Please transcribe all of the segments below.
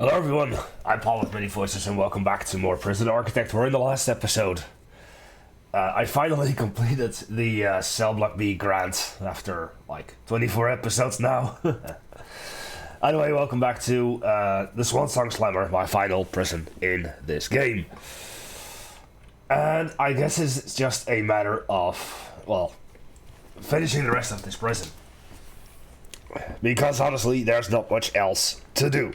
Hello everyone, I'm Paul with Many Voices and welcome back to more Prison Architect. We're in the last episode. I finally completed the Cell Block B grant after like 24 episodes now. Anyway, welcome back to the Swansong Slammer, my final prison in this game. And I guess it's just a matter of, well, finishing the rest of this prison. Because honestly, there's not much else to do.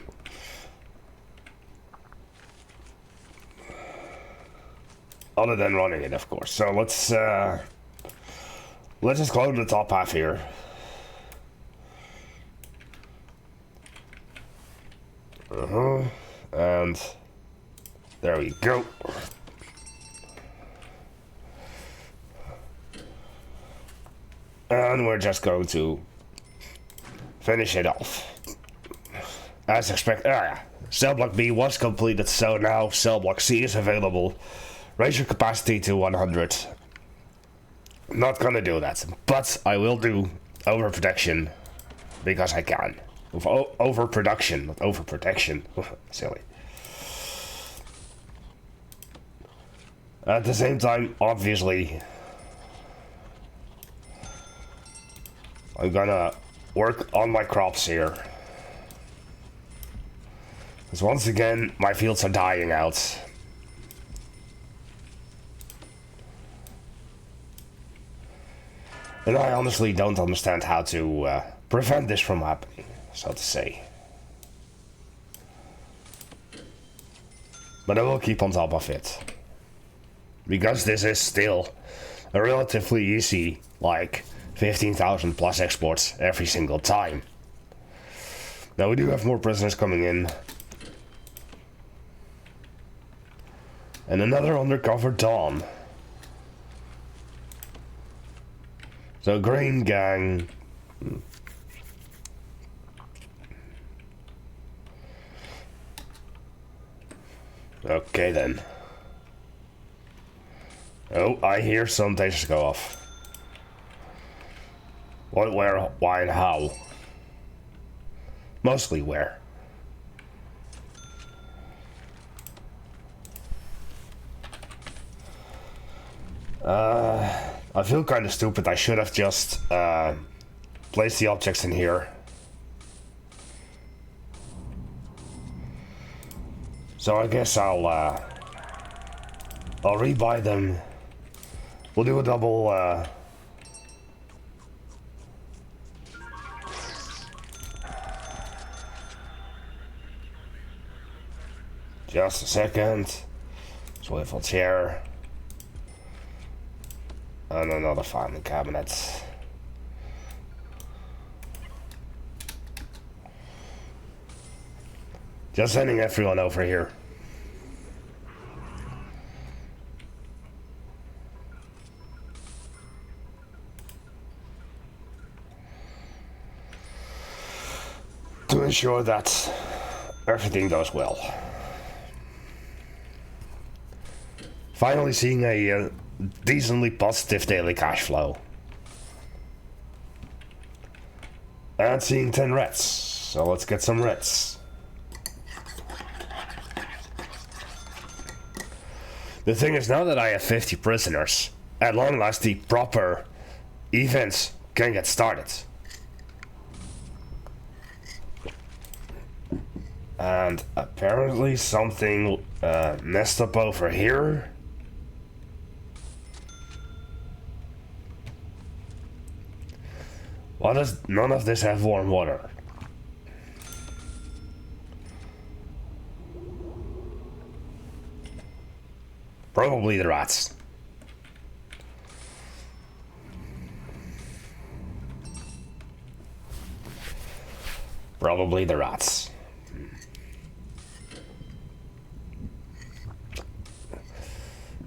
Other than running it, of course. So let's just clone the top half here. And there we go. And we're just going to finish it off. As expected. Cell Block B was completed, so now Cell Block C is available. Raise your capacity to 100. Not gonna do that, but I will do overprotection because I can. Overproduction, not overprotection. Silly. At the same time, obviously, I'm gonna work on my crops here. Because once again, my fields are dying out. And I honestly don't understand how to prevent this from happening, so to say. But I will keep on top of it. Because this is still a relatively easy, like, 15,000 plus exports every single time. Now we do have more prisoners coming in. And another undercover Dawn. So Green Gang. Okay then. Oh, I hear some tasers go off. What, where, why, and how? Mostly where? I feel kind of stupid. I should have just placed the objects in here. So I guess I'll rebuy them. We'll do a double. Just a second. Swivel chair. And another filing cabinet. Just sending everyone over here. To ensure that everything goes well. Finally seeing a decently positive daily cash flow. And seeing 10 reds. So let's get some reds. The thing is, now that I have 50 prisoners, at long last the proper events can get started. And apparently something messed up over here. Why does none of this have warm water? Probably the rats. Probably the rats.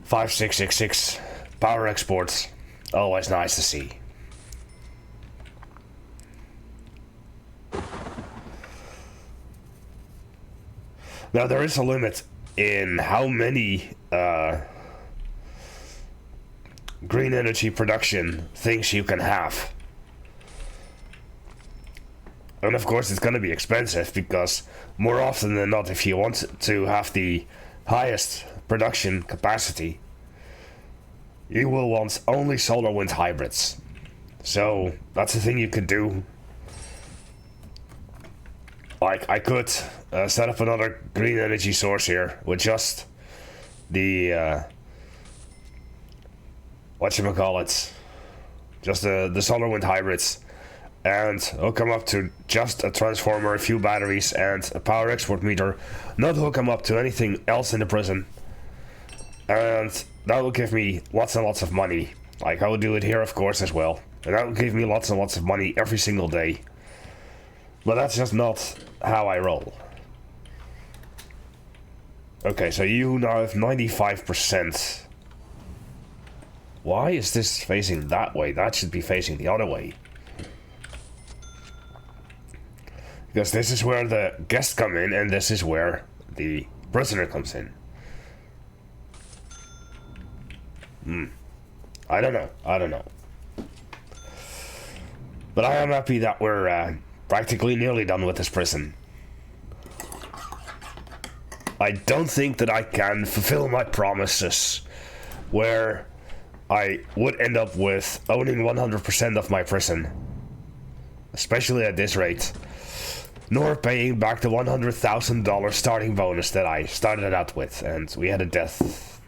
5666 power exports. Always nice to see. Now there is a limit in how many green energy production things you can have. And of course it's gonna be expensive, because more often than not, if you want to have the highest production capacity, you will want only solar wind hybrids. So that's the thing you could do. Like, I could set up another green energy source here with just the whatchamacallit, just the solar wind hybrids, and hook them up to just a transformer, a few batteries, and a power export meter. Not hook them up to anything else in the prison, and that will give me lots and lots of money. Like, I will do it here, of course, as well, and that will give me lots and lots of money every single day. But that's just not how I roll. Okay, so you now have 95%. Why is this facing that way? That should be facing the other way. Because this is where the guests come in, and this is where the prisoner comes in. I don't know. But I am happy that we're practically nearly done with this prison. I don't think that I can fulfill my promises, where I would end up with owning 100% of my prison, especially at this rate, nor paying back the $100,000 starting bonus that I started out with, and we had a death.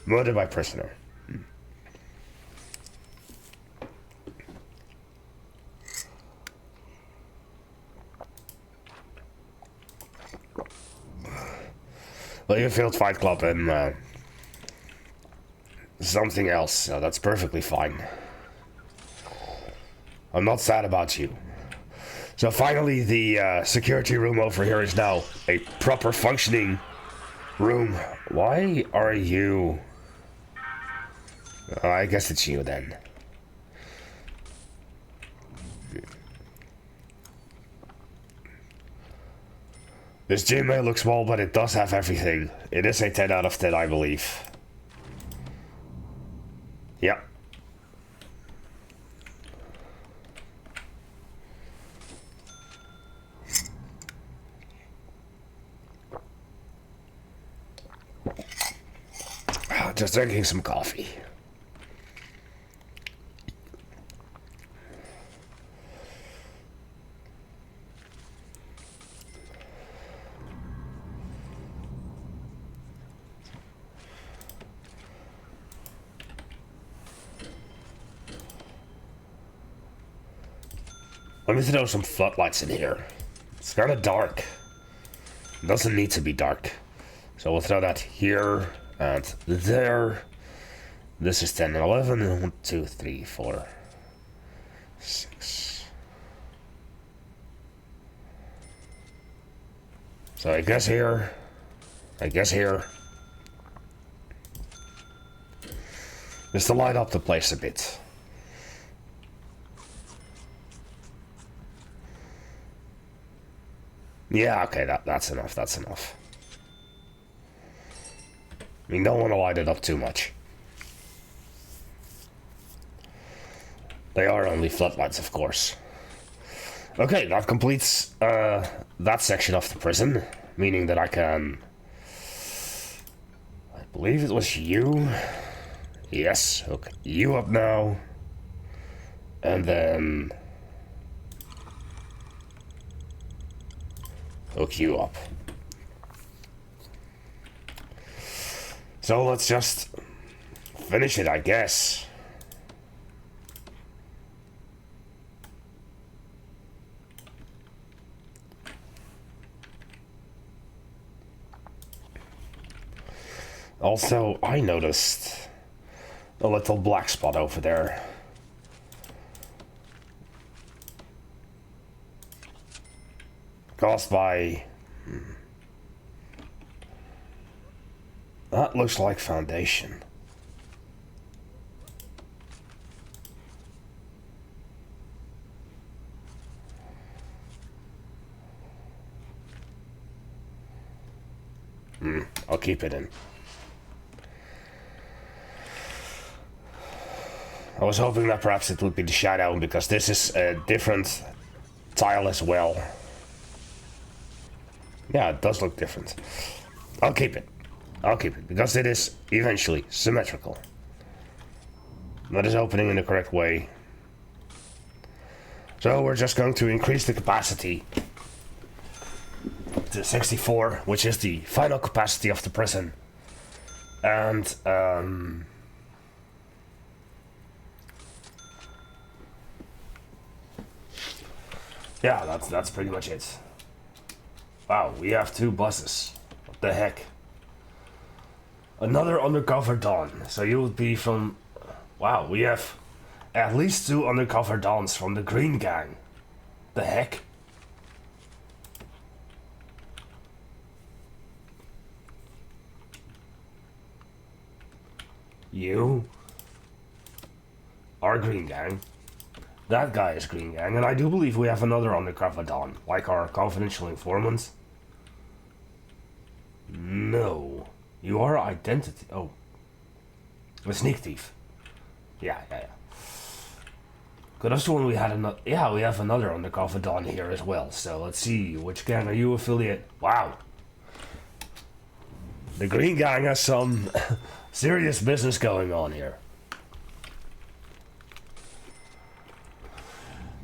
Murder by prisoner. Well, you failed Fight Club and something else, so that's perfectly fine. I'm not sad about you. So finally, the security room over here is now a proper functioning room. Why are you... I guess it's you then. This gym may look small, but it does have everything. It is a 10 out of 10, I believe. Yep. Just drinking some coffee. Let me throw some floodlights in here. It's kind of dark. It doesn't need to be dark. So we'll throw that here and there. This is 10 and 11. 1, 2, 3, 4, 6. So I guess here. Just to light up the place a bit. Yeah, okay, that's enough, I mean, don't want to light it up too much. They are only floodlights, of course. Okay, that completes that section of the prison, meaning that I can... I believe it was you. Yes, okay, you up now. And then... hook you up. So let's just finish it, I guess. Also, I noticed a little black spot over there. Caused by... that looks like foundation. I'll keep it in. I was hoping that perhaps it would be the shadow, because this is a different tile as well. Yeah, it does look different. I'll keep it. I'll keep it, because it is eventually symmetrical. That is opening in the correct way. So we're just going to increase the capacity to 64, which is the final capacity of the prison. And, yeah, that's pretty much it. Wow, we have 2 buses. What the heck? Another undercover Dawn. So you would be from... Wow, we have at least 2 undercover Dawns from the Green Gang. The heck? You are Green Gang. That guy is Green Gang, and I do believe we have another undercover Dawn, like our confidential informant. No. You are identity... Oh. A sneak thief. Yeah. Could have sworn we had another... Yeah, we have another undercover Dawn here as well. So let's see, which gang are you affiliate? Wow. The Green Gang has some serious business going on here.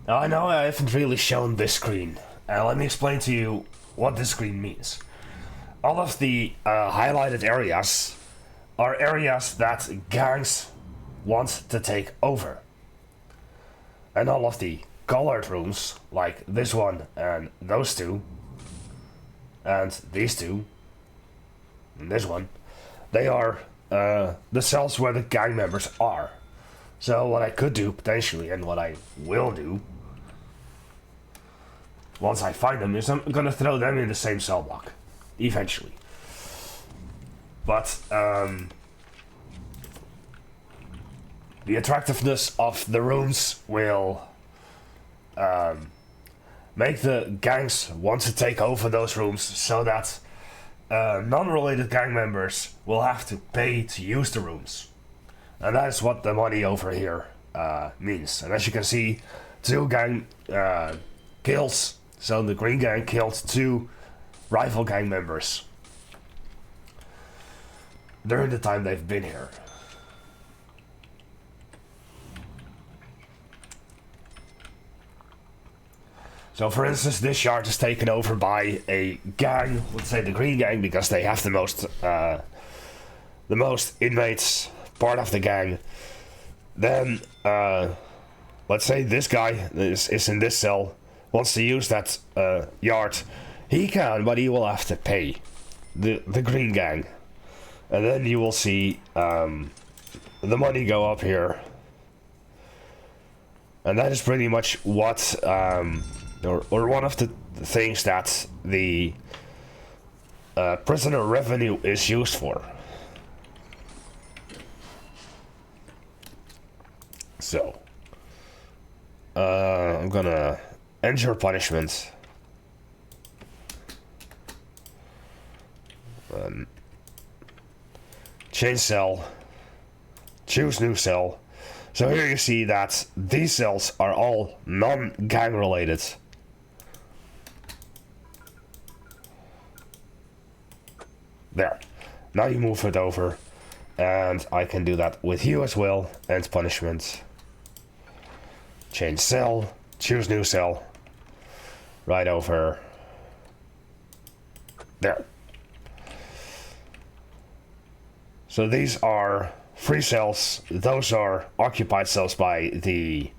Now, I know I haven't really shown this screen. Let me explain to you what this screen means. All of the highlighted areas are areas that gangs want to take over. And all of the colored rooms, like this one and those 2, and these 2, and this one, they are the cells where the gang members are. So what I could do, potentially, and what I will do, once I find them, is I'm gonna throw them in the same cell block. Eventually. But, the attractiveness of the rooms will make the gangs want to take over those rooms, so that non-related gang members will have to pay to use the rooms. And that is what the money over here means. And as you can see, 2 gang kills. So the Green Gang killed 2 rival gang members during the time they've been here. So for instance, this yard is taken over by a gang, let's say the Green Gang, because they have the most inmates, part of the gang. Then let's say this guy is in this cell, wants to use that yard. He can, but he will have to pay the Green Gang. And then you will see the money go up here. And that is pretty much what, or one of the things that the prisoner revenue is used for. So, I'm gonna end your punishment. Change cell. Choose new cell. So here you see that these cells are all non-gang related. There. Now you move it over. And I can do that with you as well. End punishment. Change cell. Choose new cell. Right over. There. So these are free cells. Those are occupied cells by the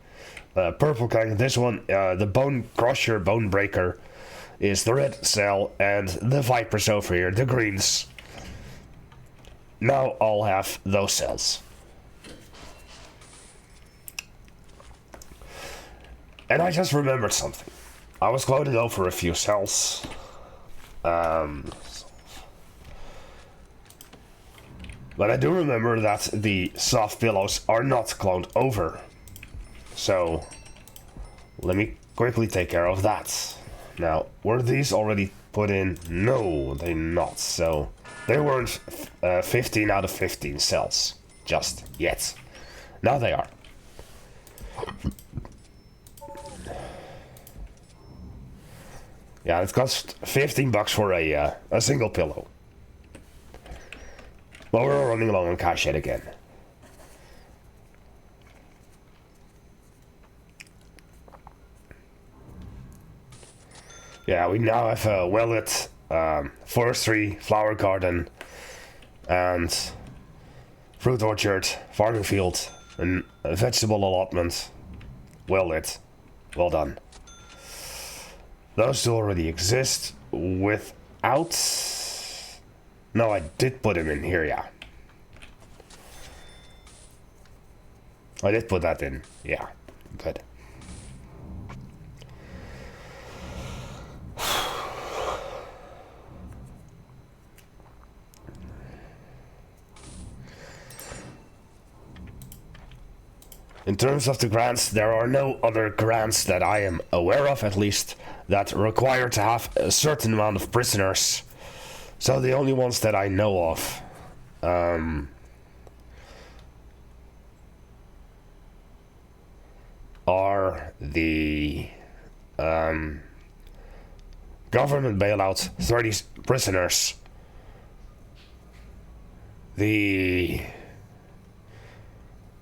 purple gang. This one, the Bone Crusher, Bone Breaker, is the red cell, and the Vipers over here, the greens. Now I'll have those cells. And I just remembered something. I was going over a few cells. But I do remember that the soft pillows are not cloned over. So, let me quickly take care of that. Now, were these already put in? No, they're not. So, they weren't 15 out of 15 cells just yet. Now they are. Yeah, it cost 15 bucks for a single pillow. But we're running low on cash yet again. Yeah, we now have a well-lit forestry, flower garden, and fruit orchard, farming field, and a vegetable allotment. Well lit. Well done. Those two already exist without... No, I did put them in here, yeah. I did put that in, yeah. Good. In terms of the grants, there are no other grants that I am aware of, at least, that require to have a certain amount of prisoners. So the only ones that I know of are the government bailout, 30 prisoners, the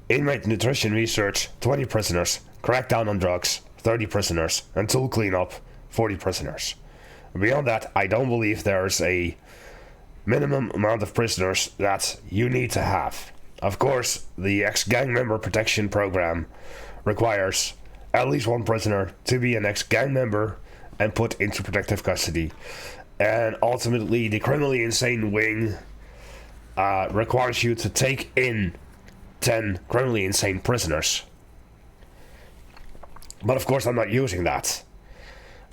inmate nutrition research, 20 prisoners, crackdown on drugs, 30 prisoners, and tool cleanup, 40 prisoners. Beyond that, I don't believe there's a minimum amount of prisoners that you need to have. Of course, the ex-gang member protection program requires at least one prisoner to be an ex-gang member and put into protective custody. And ultimately, the criminally insane wing requires you to take in 10 criminally insane prisoners. But of course I'm not using that.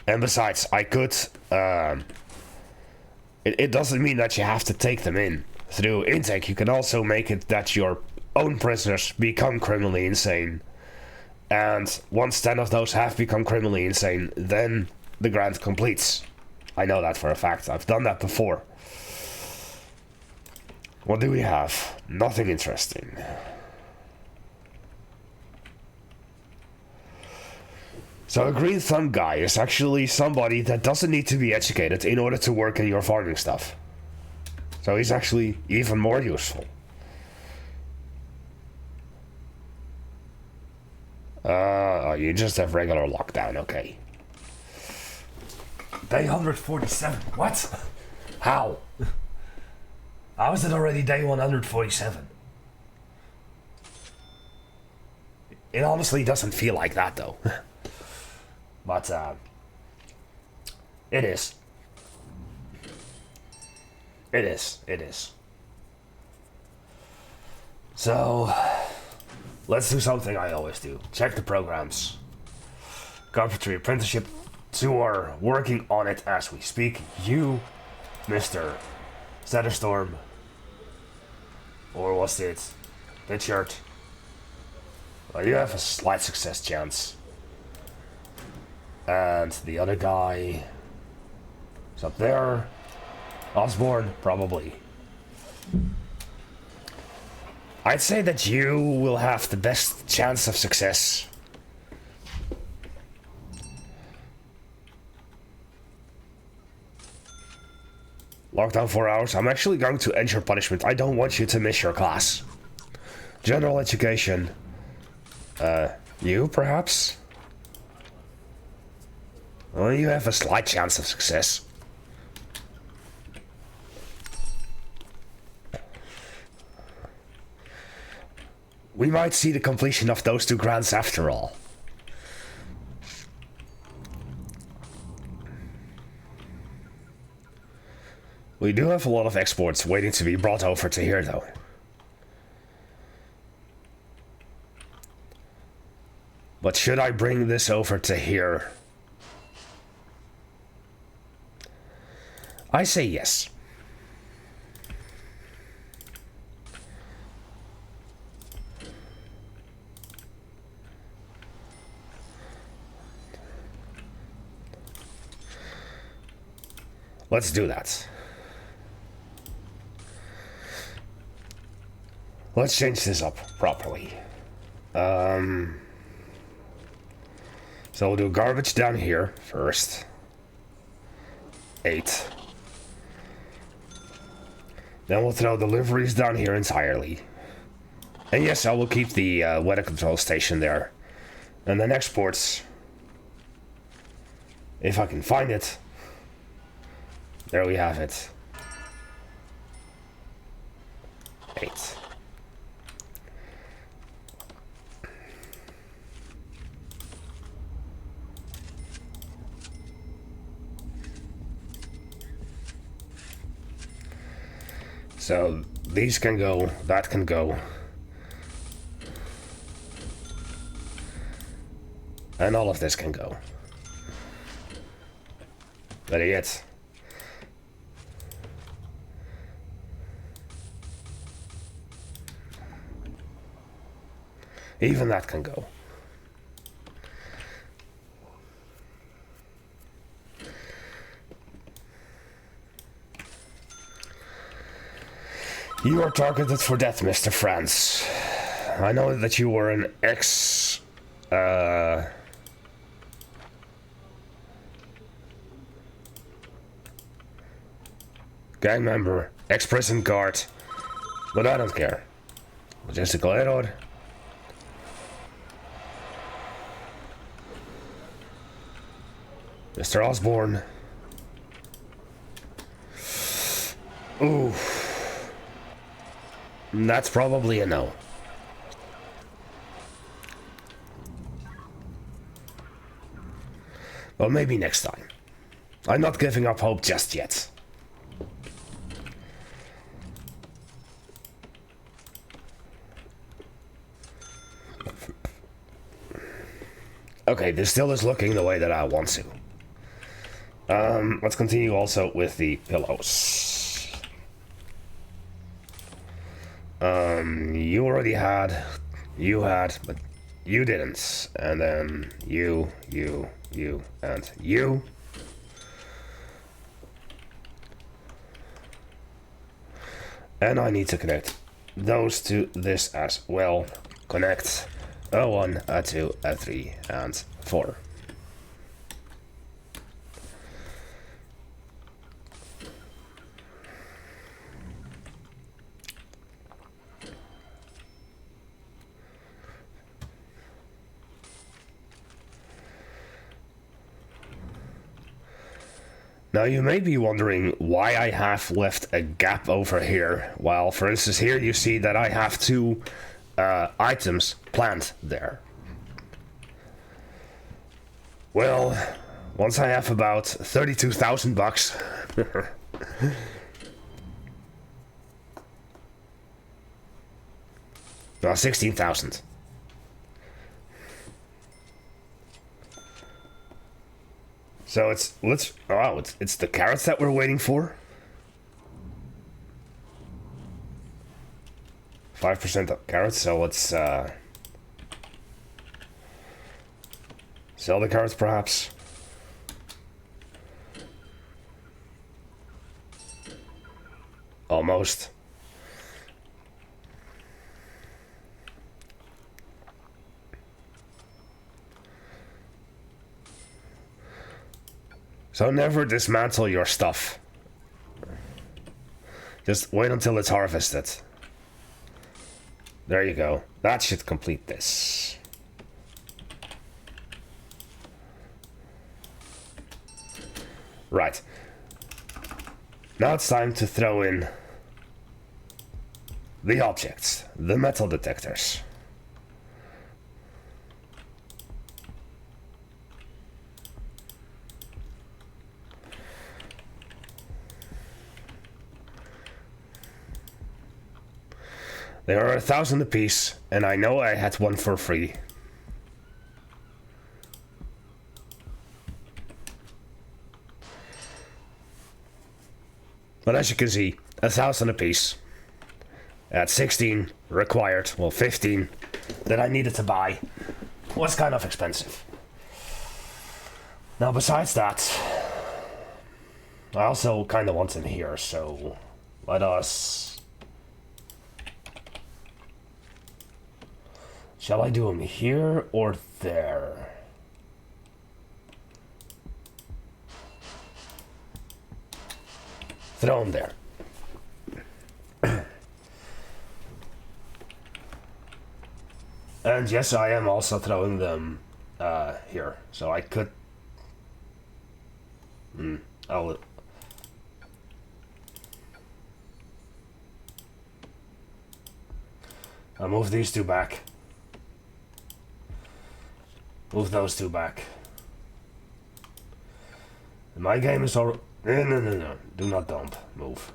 And besides, I could... It doesn't mean that you have to take them in through intake. You can also make it that your own prisoners become criminally insane. And once 10 of those have become criminally insane, then the grant completes. I know that for a fact. I've done that before. What do we have? Nothing interesting. So a green thumb guy is actually somebody that doesn't need to be educated in order to work in your farming stuff. So he's actually even more useful. You just have regular lockdown, okay. Day 147, what? How? How is it already day 147? It honestly doesn't feel like that though. But, it is. It is. So, let's do something I always do. Check the programs. Carpentry apprenticeship 2 are working on it as we speak. You, Mr. Satterstorm, or was it Richard? Well, you have a slight success chance. And the other guy is up there. Osborne, probably. I'd say that you will have the best chance of success. Lockdown 4 hours. I'm actually going to end your punishment. I don't want you to miss your class. General education. You, perhaps? Well, you have a slight chance of success. We might see the completion of those 2 grants after all. We do have a lot of exports waiting to be brought over to here, though. But should I bring this over to here? I say yes. Let's do that. Let's change this up properly. So we'll do garbage down here first. 8. Then we'll throw deliveries down here entirely. And yes, I will keep the weather control station there. And then exports, if I can find it. There we have it. 8. So these can go, that can go. And all of this can go. Better yet. Even that can go. You are targeted for death, Mr. France. I know that you were an gang member, ex-prison guard, but I don't care. Logistical error. Mr. Osborne. Ooh. That's probably a no. Well, maybe next time. I'm not giving up hope just yet. Okay, this still is looking the way that I want to. Let's continue also with the pillows. You already had, but you didn't. And then you, and you. And I need to connect those to this as well. Connect A1, A2, A3, and 4. Now you may be wondering why I have left a gap over here, while for instance here you see that I have 2 items planned there. Well, once I have about 32,000 bucks, well, 16,000. So it's the carrots that we're waiting for. 5% of carrots, so let's sell the carrots perhaps. Almost. So never dismantle your stuff. Just wait until it's harvested. There you go. That should complete this. Right. Now it's time to throw in the objects, the metal detectors. There are 1,000 apiece, and I know I had one for free. But as you can see, 1,000 apiece. At 16 required, well 15 that I needed to buy, was kind of expensive. Now besides that, I also kind of want them here, so let us... Shall I do them here or there? throw them there. And yes, I am also throwing them here, so I could. I'll move these two back. Move those two back. My game is already. No. Do not dump. Move.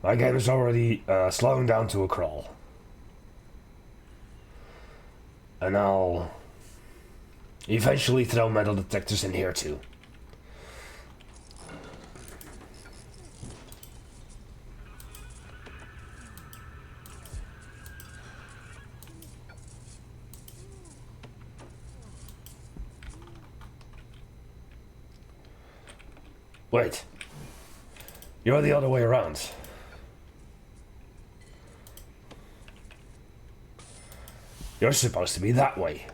My game is already slowing down to a crawl. And I'll eventually throw metal detectors in here too. Wait. You're the other way around. You're supposed to be that way.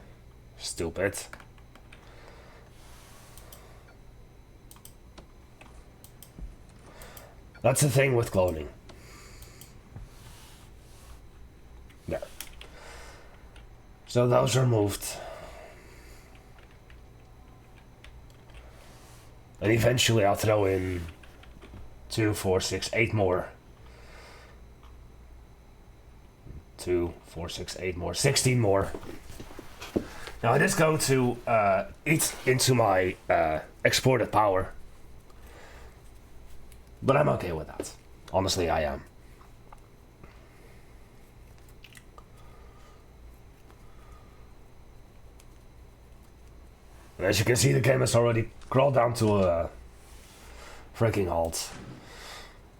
Stupid. That's the thing with cloning. There. So those are moved. And eventually I'll throw in 2, 4, 6, 8 more. 2, 4, 6, 8 more. 16 more. Now it is going to eat into my exported power. But I'm okay with that. Honestly, I am. And as you can see, the game has already crawled down to a freaking halt.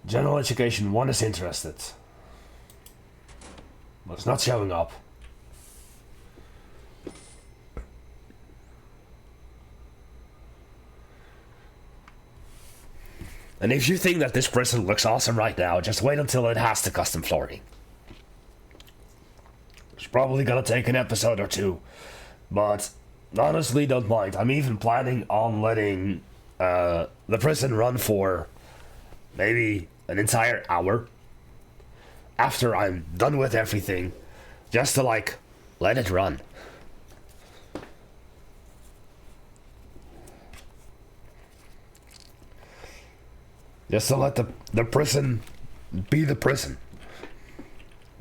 General Education 1 is interested. But it's not showing up. And if you think that this prison looks awesome right now, just wait until it has the custom flooring. It's probably gonna take an episode or two, but honestly don't mind. I'm even planning on letting the prison run for maybe an entire hour after I'm done with everything, just to like let it run. Just to let the prison be the prison.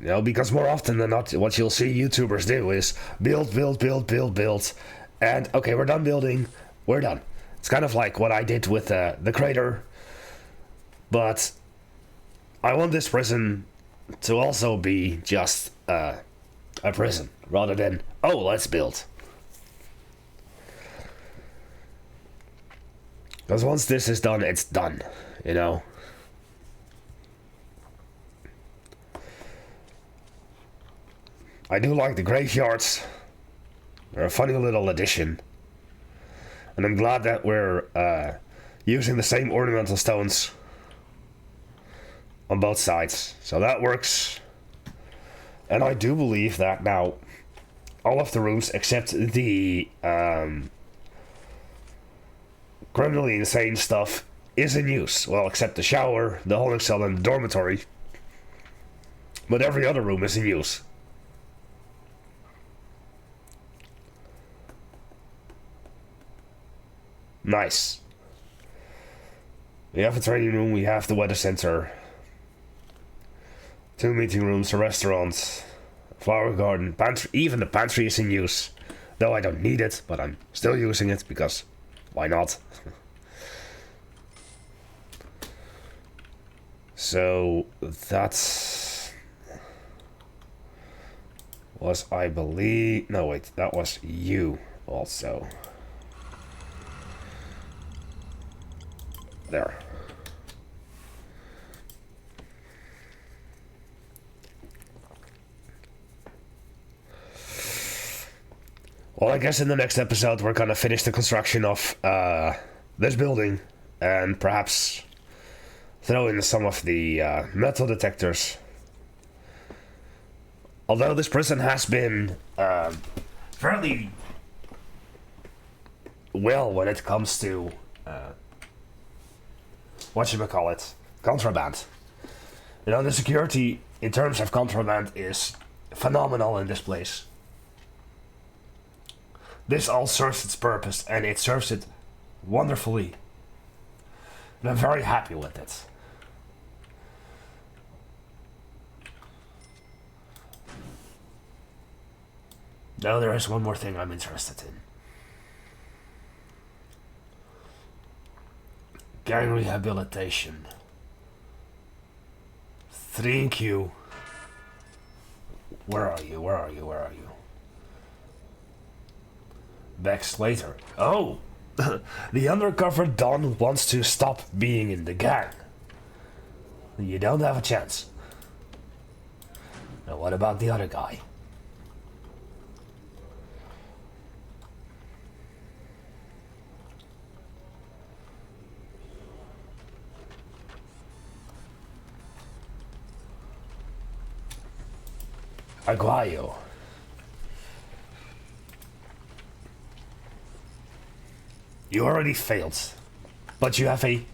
You know, because more often than not, what you'll see YouTubers do is build, and okay, we're done building, we're done. It's kind of like what I did with the crater, but I want this prison to also be just a prison, rather than, oh, let's build. Because once this is done, it's done, you know? I do like the graveyards. They're a funny little addition. And I'm glad that we're using the same ornamental stones on both sides. So that works. And I do believe that now all of the rooms except the criminally insane stuff is in use. Well, except the shower, the holding cell, and the dormitory. But every other room is in use. Nice. We have a training room, we have the weather center. 2 meeting rooms, a restaurant, a flower garden, pantry. Even the pantry is in use. Though I don't need it, but I'm still using it because why not? So that's was, I believe, no wait, that was you also. There. Well, I guess in the next episode we're gonna finish the construction of this building and perhaps throw in some of the metal detectors. Although this prison has been fairly well when it comes to whatchamacallit, Contraband. You know, the security in terms of Contraband is phenomenal in this place. This all serves its purpose, and it serves it wonderfully. And I'm very happy with it. Now there is one more thing I'm interested in. Gang rehabilitation. 3Q. Where are you? Where are you? Where are you? Bex later. Oh! The undercover Don wants to stop being in the gang. You don't have a chance. Now what about the other guy? Aguayo. You already failed, but you have a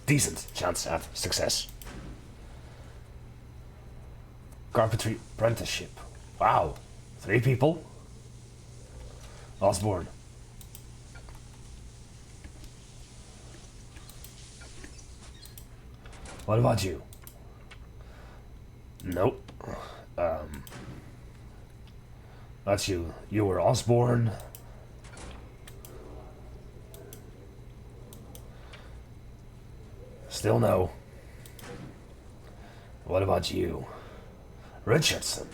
decent chance at success. Carpentry apprenticeship. Wow. 3 people? Osborne. What about you? Nope. That's you. You were Osborne. Still no. What about you? Richardson.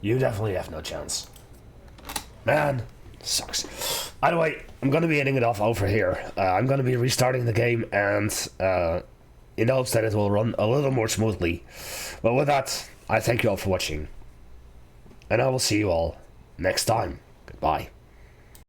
You definitely have no chance. Man, sucks. Either way, I'm gonna be ending it off over here. I'm gonna be restarting the game and in hopes that it will run a little more smoothly. But with that, I thank you all for watching. And I will see you all next time. Goodbye.